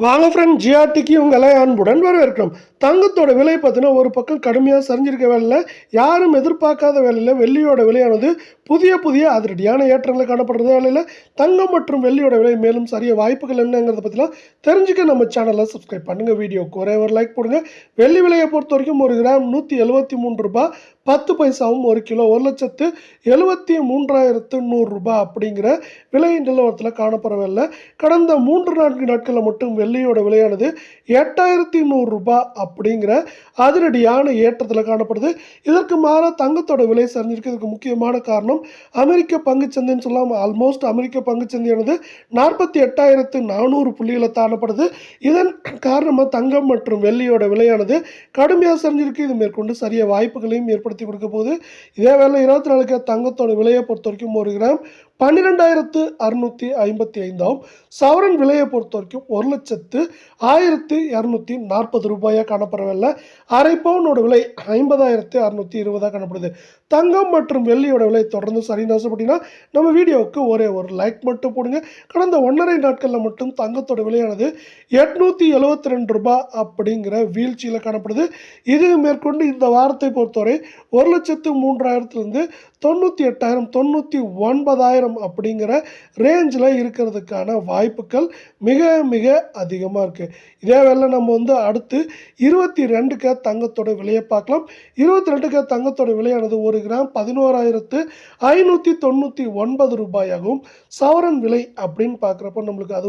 வாங்க ஃப்ரெண்ட், ஜிஆர்டிக்கு உங்களை அன்புடன் வரவேற்கிறோம். தங்கத்தோட விலை பார்த்தீங்கன்னா ஒரு பக்கம் கடுமையாக சரிஞ்சிருக்க வேலையில், யாரும் எதிர்பார்க்காத வேலையில் வெள்ளியோட விலையானது புதிய புதிய அதிரடியான ஏற்றங்கள் காணப்படுறது வேலையில் தங்கம் மற்றும் வெள்ளியோட விலை மேலும் சரிய வாய்ப்புகள் என்னங்கிறத பற்றிலாம் தெரிஞ்சுக்க நம்ம சேனலை சப்ஸ்கிரைப் பண்ணுங்கள். வீடியோக்கு ஒரே ஒரு லைக் போடுங்க. வெள்ளி விலையை பொறுத்த வரைக்கும் ஒரு கிராம் 173 ரூபாய் 10 பைசாவும், ஒரு கிலோ 1,73,100 ரூபாய் அப்படிங்கிற விலை நிலவரத்தில் காணப்படவில்லை. கடந்த 3-4 நாட்களில் மட்டும் வெள்ளியோட விலையானது 8,100 ரூபாய் அப்படிங்கிற அதிரடியான ஏற்றத்தில் காணப்படுது. இதற்கு மாறாக தங்கத்தோட விலை சரிஞ்சிருக்கு. இதுக்கு முக்கியமான காரணம் அமெரிக்க பங்குச்சந்தைன்னு சொல்லலாம். ஆல்மோஸ்ட் அமெரிக்க பங்குச்சந்தையானது 48,400 புள்ளிகளை தாண்டப்படுது. இதன் காரணமாக தங்கம் மற்றும் வெள்ளியோட விலையானது கடுமையாக சரிஞ்சிருக்கு. இது மேற்கொண்டு சரிய வாய்ப்புகளையும் ஏற்படுத்தி கொடுக்க போகுது. இதே வேலை 24 தங்கத்தோட விலையை பொறுத்த வரைக்கும் ஒரு கிராம் 12,655 சவரன் விலையை பொறுத்த வரைக்கும் 1,01,240 ரூபாயாக காணப்படவில்லை. அரை பவுனோட விலை 50,620 காணப்படுது. தங்கம் மற்றும் வெள்ளியோட விலை தொடர்ந்து சரின்னு ஆசைப்பட்டீங்கன்னா நம்ம வீடியோவுக்கு ஒரே ஒரு லைக் மட்டும் போடுங்க. கடந்த 1.5 நாட்களில் மட்டும் தங்கத்தோட விலையானது 872 ரூபாய் அப்படிங்கிற வீழ்ச்சியில் காணப்படுது. இது மேற்கொண்டு இந்த வாரத்தை பொறுத்தவரை 1,03,000 98,000 99,000 அப்படிங்கிற ரேஞ்சில் இருக்கிறதுக்கான வாய்ப்புகள் மிக மிக அதிகமாக இருக்குது. இதே வேலை நம்ம அடுத்து 22 தங்கத்தோட விலையை பார்க்கலாம். 22 தங்கத்தோட விலையானது ஒரு கிராம் 11,599 ரூபாயாகவும், சவரன் விலை அப்படின்னு பார்க்குறப்போ நம்மளுக்கு அது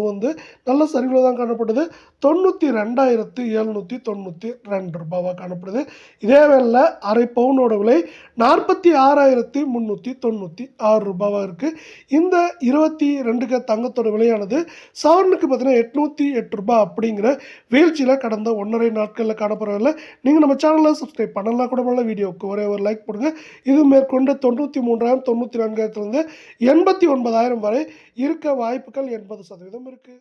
நல்ல சரிவில் தான் காணப்படுது. 92,792 ரூபாவாக காணப்படுது. இதே வேலை அரை பவுனோட விலை 46,396 ரூபாவாக இருக்குது. இந்த 22 தங்கத்தோட விலையானது சவரனுக்கு பார்த்தீங்கன்னா 808 ரூபாய் அப்படிங்கிற வீழ்ச்சியில் கடந்த 1.5 நாட்களில் காணப்படவில்லை. நீங்கள் நம்ம சேனலை சப்ஸ்கிரைப் பண்ணலாம் கூட பண்ணல. வீடியோவுக்கு ஒரே ஒரு லைக் போடுங்க. இது மேற்கொண்டு 93,000 94,000 89,000 வரை இருக்க வாய்ப்புகள் 80% இருக்குது.